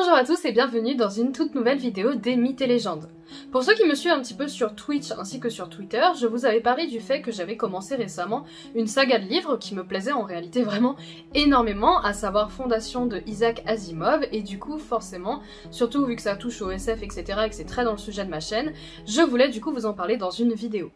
Bonjour à tous et bienvenue dans une toute nouvelle vidéo des mythes et légendes. Pour ceux qui me suivent un petit peu sur Twitch ainsi que sur Twitter, je vous avais parlé du fait que j'avais commencé récemment une saga de livres qui me plaisait en réalité vraiment énormément, à savoir Fondation de Isaac Asimov, et du coup forcément, surtout vu que ça touche au SF etc. et que c'est très dans le sujet de ma chaîne, je voulais du coup vous en parler dans une vidéo.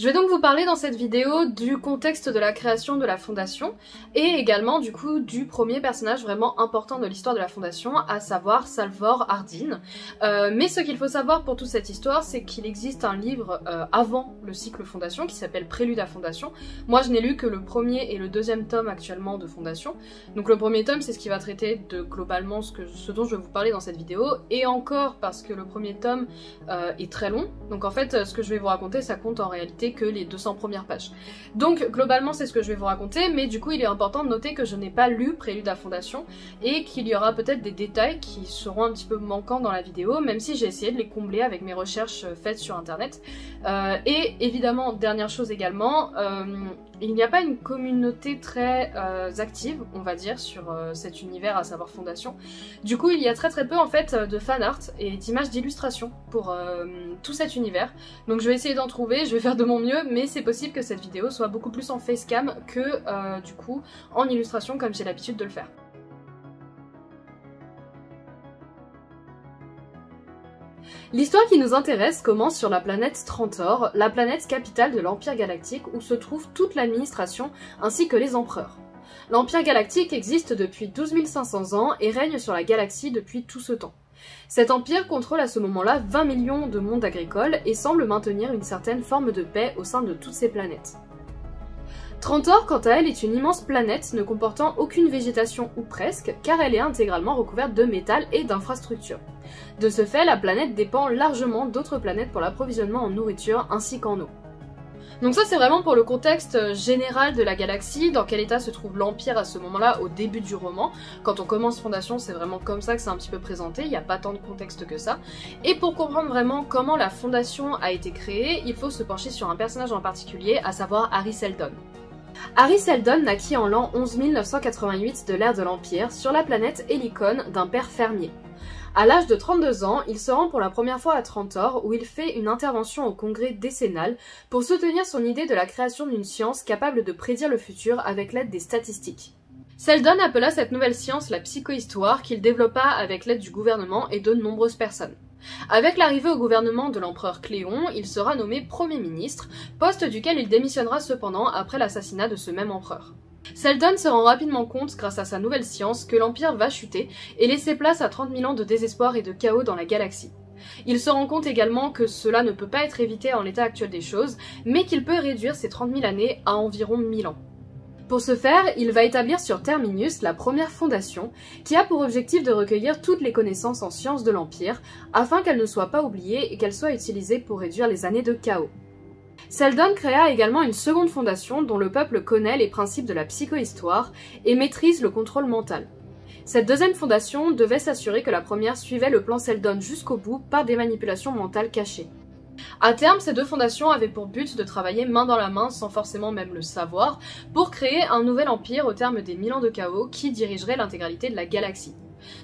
Je vais donc vous parler dans cette vidéo du contexte de la création de la Fondation et également du coup du premier personnage vraiment important de l'histoire de la Fondation, à savoir Salvor Hardin. Mais ce qu'il faut savoir pour toute cette histoire, c'est qu'il existe un livre avant le cycle Fondation qui s'appelle Prélude à Fondation. Moi je n'ai lu que le premier et le deuxième tome actuellement de Fondation. Donc le premier tome c'est ce qui va traiter de globalement ce dont je vais vous parler dans cette vidéo, et encore parce que le premier tome est très long. Donc en fait ce que je vais vous raconter ça compte en réalité que les 200 premières pages. Donc globalement c'est ce que je vais vous raconter, mais du coup il est important de noter que je n'ai pas lu Prélude à Fondation et qu'il y aura peut-être des détails qui seront un petit peu manquants dans la vidéo, même si j'ai essayé de les combler avec mes recherches faites sur internet. Et évidemment, dernière chose également, il n'y a pas une communauté très active, on va dire, sur cet univers, à savoir Fondation. Du coup, il y a très peu en fait de fan art et d'images d'illustration pour tout cet univers. Donc je vais essayer d'en trouver, je vais faire de mon mieux, mais c'est possible que cette vidéo soit beaucoup plus en facecam que du coup en illustration comme j'ai l'habitude de le faire. L'histoire qui nous intéresse commence sur la planète Strantor, la planète capitale de l'Empire Galactique où se trouve toute l'administration ainsi que les empereurs. L'Empire Galactique existe depuis 12 500 ans et règne sur la galaxie depuis tout ce temps. Cet empire contrôle à ce moment-là 20 millions de mondes agricoles et semble maintenir une certaine forme de paix au sein de toutes ces planètes. Strantor, quant à elle, est une immense planète ne comportant aucune végétation ou presque, car elle est intégralement recouverte de métal et d'infrastructures. De ce fait, la planète dépend largement d'autres planètes pour l'approvisionnement en nourriture ainsi qu'en eau. Donc ça c'est vraiment pour le contexte général de la galaxie, dans quel état se trouve l'Empire à ce moment-là au début du roman. Quand on commence Fondation, c'est vraiment comme ça que c'est un petit peu présenté, il n'y a pas tant de contexte que ça. Et pour comprendre vraiment comment la Fondation a été créée, il faut se pencher sur un personnage en particulier, à savoir Hari Seldon. Hari Seldon naquit en l'an 11 988 de l'ère de l'Empire, sur la planète Helicon d'un père fermier. À l'âge de 32 ans, il se rend pour la première fois à Strantor où il fait une intervention au congrès décennal pour soutenir son idée de la création d'une science capable de prédire le futur avec l'aide des statistiques. Seldon appela cette nouvelle science la psychohistoire qu'il développa avec l'aide du gouvernement et de nombreuses personnes. Avec l'arrivée au gouvernement de l'empereur Cléon, il sera nommé Premier ministre, poste duquel il démissionnera cependant après l'assassinat de ce même empereur. Seldon se rend rapidement compte, grâce à sa nouvelle science, que l'Empire va chuter et laisser place à 30 000 ans de désespoir et de chaos dans la galaxie. Il se rend compte également que cela ne peut pas être évité en l'état actuel des choses, mais qu'il peut réduire ces 30 000 années à environ 1000 ans. Pour ce faire, il va établir sur Terminus la première fondation, qui a pour objectif de recueillir toutes les connaissances en sciences de l'Empire, afin qu'elles ne soient pas oubliées et qu'elles soient utilisées pour réduire les années de chaos. Seldon créa également une seconde fondation dont le peuple connaît les principes de la psychohistoire et maîtrise le contrôle mental. Cette deuxième fondation devait s'assurer que la première suivait le plan Seldon jusqu'au bout par des manipulations mentales cachées. À terme, ces deux fondations avaient pour but de travailler main dans la main, sans forcément même le savoir, pour créer un nouvel empire au terme des 1000 ans de chaos qui dirigerait l'intégralité de la galaxie.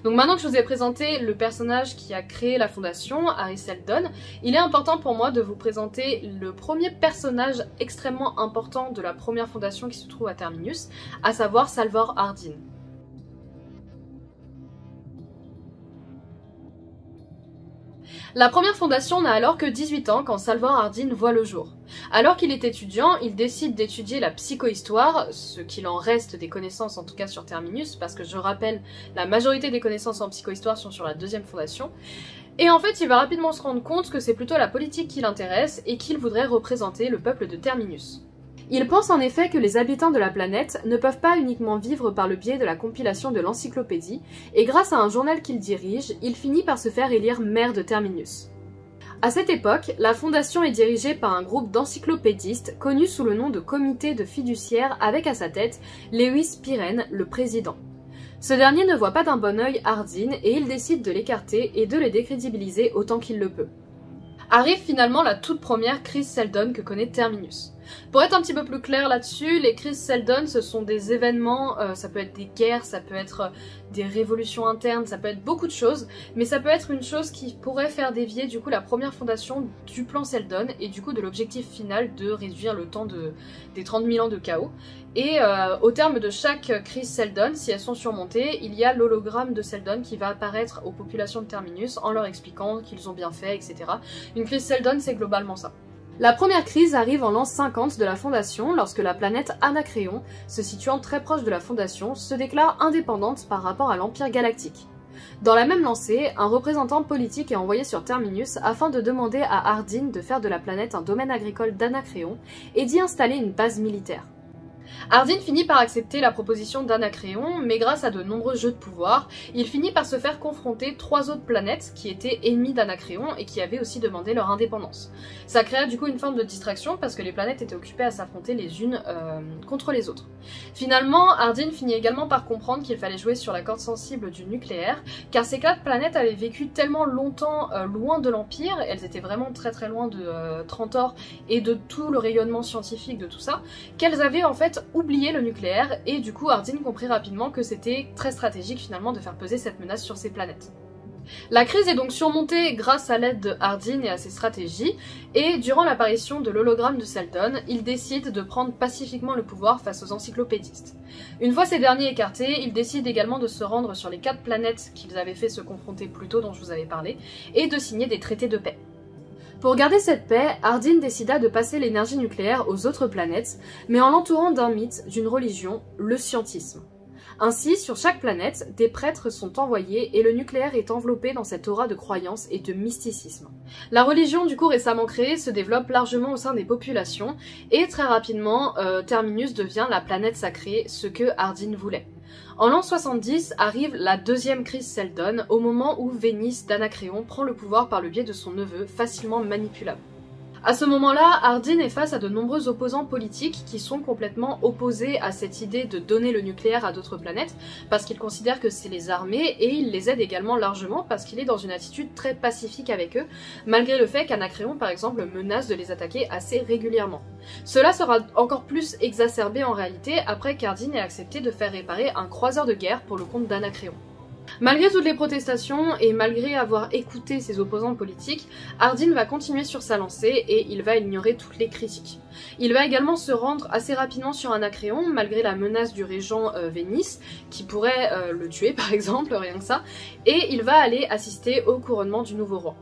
Donc maintenant que je vous ai présenté le personnage qui a créé la fondation, Hari Seldon, il est important pour moi de vous présenter le premier personnage extrêmement important de la première fondation qui se trouve à Terminus, à savoir Salvor Hardin. La première fondation n'a alors que 18 ans quand Salvor Hardin voit le jour. Alors qu'il est étudiant, il décide d'étudier la psychohistoire, ce qu'il en reste des connaissances en tout cas sur Terminus, parce que je rappelle, la majorité des connaissances en psychohistoire sont sur la deuxième fondation. Et en fait, il va rapidement se rendre compte que c'est plutôt la politique qui l'intéresse et qu'il voudrait représenter le peuple de Terminus. Il pense en effet que les habitants de la planète ne peuvent pas uniquement vivre par le biais de la compilation de l'encyclopédie, et grâce à un journal qu'il dirige, il finit par se faire élire maire de Terminus. À cette époque, la fondation est dirigée par un groupe d'encyclopédistes connu sous le nom de Comité de fiduciaires avec à sa tête Lewis Pirenne, le président. Ce dernier ne voit pas d'un bon œil Hardin et il décide de l'écarter et de le décrédibiliser autant qu'il le peut. Arrive finalement la toute première crise Seldon que connaît Terminus. Pour être un petit peu plus clair là-dessus, les crises Seldon, ce sont des événements, ça peut être des guerres, ça peut être des révolutions internes, ça peut être beaucoup de choses, mais ça peut être une chose qui pourrait faire dévier du coup la première fondation du plan Seldon et du coup de l'objectif final de réduire le temps des 30 000 ans de chaos. Et au terme de chaque crise Seldon, si elles sont surmontées, il y a l'hologramme de Seldon qui va apparaître aux populations de Terminus en leur expliquant qu'ils ont bien fait, etc. Une crise Seldon, c'est globalement ça. La première crise arrive en l'an 50 de la Fondation lorsque la planète Anacréon, se situant très proche de la Fondation, se déclare indépendante par rapport à l'Empire Galactique. Dans la même lancée, un représentant politique est envoyé sur Terminus afin de demander à Hardin de faire de la planète un domaine agricole d'Anacréon et d'y installer une base militaire. Hardin finit par accepter la proposition d'Anacréon, mais grâce à de nombreux jeux de pouvoir, il finit par se faire confronter 3 autres planètes qui étaient ennemies d'Anacréon et qui avaient aussi demandé leur indépendance. Ça créa du coup une forme de distraction parce que les planètes étaient occupées à s'affronter les unes contre les autres. Finalement, Hardin finit également par comprendre qu'il fallait jouer sur la corde sensible du nucléaire, car ces 4 planètes avaient vécu tellement longtemps loin de l'Empire, elles étaient vraiment très loin de Trantor et de tout le rayonnement scientifique de tout ça, qu'elles avaient en fait oublié le nucléaire, et du coup Hardin comprit rapidement que c'était très stratégique finalement de faire peser cette menace sur ces planètes. La crise est donc surmontée grâce à l'aide de Hardin et à ses stratégies, et durant l'apparition de l'hologramme de Seldon, il décide de prendre pacifiquement le pouvoir face aux encyclopédistes. Une fois ces derniers écartés, il décide également de se rendre sur les 4 planètes qu'ils avaient fait se confronter plus tôt dont je vous avais parlé, et de signer des traités de paix. Pour garder cette paix, Hardin décida de passer l'énergie nucléaire aux autres planètes, mais en l'entourant d'un mythe, d'une religion, le scientisme. Ainsi, sur chaque planète, des prêtres sont envoyés et le nucléaire est enveloppé dans cette aura de croyance et de mysticisme. La religion, du coup récemment créée, se développe largement au sein des populations, et très rapidement, Terminus devient la planète sacrée, ce que Hardin voulait. En l'an 70 arrive la deuxième crise Seldon, au moment où Vénis d'Anacréon prend le pouvoir par le biais de son neveu, facilement manipulable. À ce moment-là, Hardin est face à de nombreux opposants politiques qui sont complètement opposés à cette idée de donner le nucléaire à d'autres planètes, parce qu'il considère que c'est les armées, et il les aide également largement parce qu'il est dans une attitude très pacifique avec eux, malgré le fait qu'Anacréon par exemple menace de les attaquer assez régulièrement. Cela sera encore plus exacerbé en réalité après qu'Hardin ait accepté de faire réparer un croiseur de guerre pour le compte d'Anacréon. Malgré toutes les protestations et malgré avoir écouté ses opposants politiques, Hardin va continuer sur sa lancée et il va ignorer toutes les critiques. Il va également se rendre assez rapidement sur Anacréon, malgré la menace du régent Vénis, qui pourrait le tuer par exemple, rien que ça, et il va aller assister au couronnement du nouveau roi.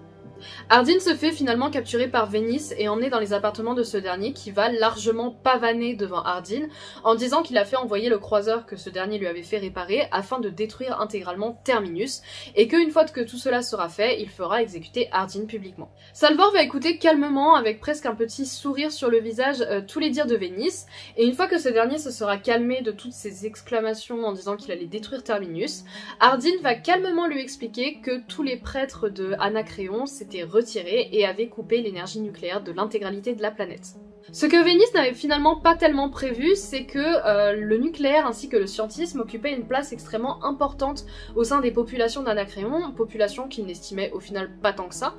Hardin se fait finalement capturer par Vénis et emmener dans les appartements de ce dernier qui va largement pavaner devant Hardin en disant qu'il a fait envoyer le croiseur que ce dernier lui avait fait réparer afin de détruire intégralement Terminus et qu'une fois que tout cela sera fait, il fera exécuter Hardin publiquement. Salvor va écouter calmement avec presque un petit sourire sur le visage tous les dires de Vénis et une fois que ce dernier se sera calmé de toutes ses exclamations en disant qu'il allait détruire Terminus, Hardin va calmement lui expliquer que tous les prêtres de Anacréon s'étaient retirés et avaient coupé l'énergie nucléaire de l'intégralité de la planète. Ce que Vénis n'avait finalement pas tellement prévu, c'est que le nucléaire ainsi que le scientisme occupaient une place extrêmement importante au sein des populations d'Anacréon, population qu'il n'estimait au final pas tant que ça,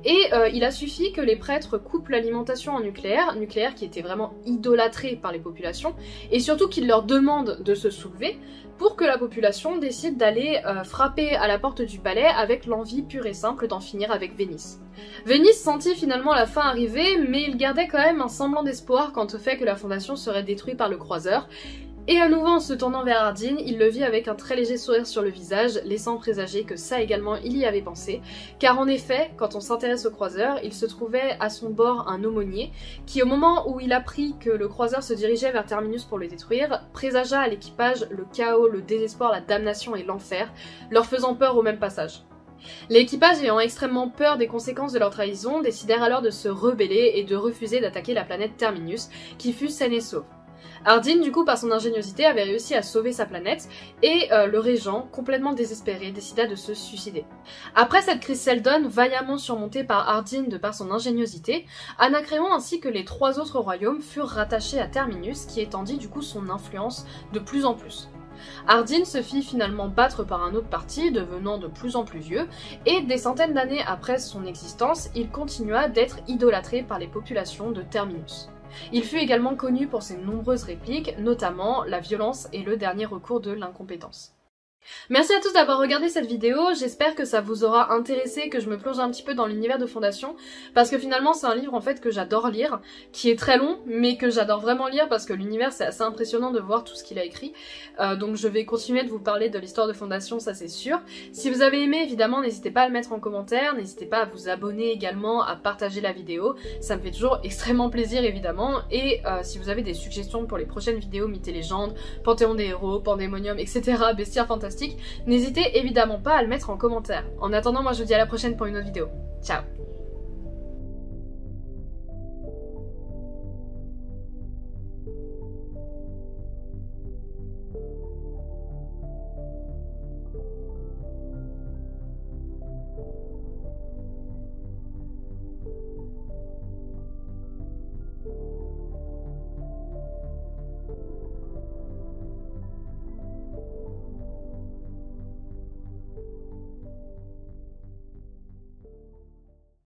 et il a suffi que les prêtres coupent l'alimentation en nucléaire qui était vraiment idolâtré par les populations, et surtout qu'ils leur demandent de se soulever, pour que la population décide d'aller frapper à la porte du palais avec l'envie pure et simple d'en finir avec Vénis. Vénis sentit finalement la fin arriver, mais il gardait quand même un semblant d'espoir quant au fait que la fondation serait détruite par le croiseur, et à nouveau en se tournant vers Hardin, il le vit avec un très léger sourire sur le visage, laissant présager que ça également il y avait pensé, car en effet, quand on s'intéresse au croiseur, il se trouvait à son bord un aumônier, qui au moment où il apprit que le croiseur se dirigeait vers Terminus pour le détruire, présagea à l'équipage le chaos, le désespoir, la damnation et l'enfer, leur faisant peur au même passage. L'équipage ayant extrêmement peur des conséquences de leur trahison, décidèrent alors de se rebeller et de refuser d'attaquer la planète Terminus, qui fut saine et sauve. Ardyn, du coup, par son ingéniosité, avait réussi à sauver sa planète, et le régent, complètement désespéré, décida de se suicider. Après cette crise Seldon, vaillamment surmontée par Ardyn de par son ingéniosité, Anacréon ainsi que les 3 autres royaumes furent rattachés à Terminus, qui étendit du coup son influence de plus en plus. Ardyn se fit finalement battre par un autre parti, devenant de plus en plus vieux, et des centaines d'années après son existence, il continua d'être idolâtré par les populations de Terminus. Il fut également connu pour ses nombreuses répliques, notamment la violence et le dernier recours de l'incompétence. Merci à tous d'avoir regardé cette vidéo, j'espère que ça vous aura intéressé, que je me plonge un petit peu dans l'univers de Fondation, parce que finalement c'est un livre en fait que j'adore lire, qui est très long, mais que j'adore vraiment lire parce que l'univers c'est assez impressionnant de voir tout ce qu'il a écrit, donc je vais continuer de vous parler de l'histoire de Fondation, ça c'est sûr. Si vous avez aimé, évidemment, n'hésitez pas à le mettre en commentaire, n'hésitez pas à vous abonner également, à partager la vidéo, ça me fait toujours extrêmement plaisir évidemment, et si vous avez des suggestions pour les prochaines vidéos Mythes et légendes, Panthéon des héros, Pandémonium, etc., Bestiaire fantastique, n'hésitez évidemment pas à le mettre en commentaire. En attendant, moi je vous dis à la prochaine pour une autre vidéo. Ciao!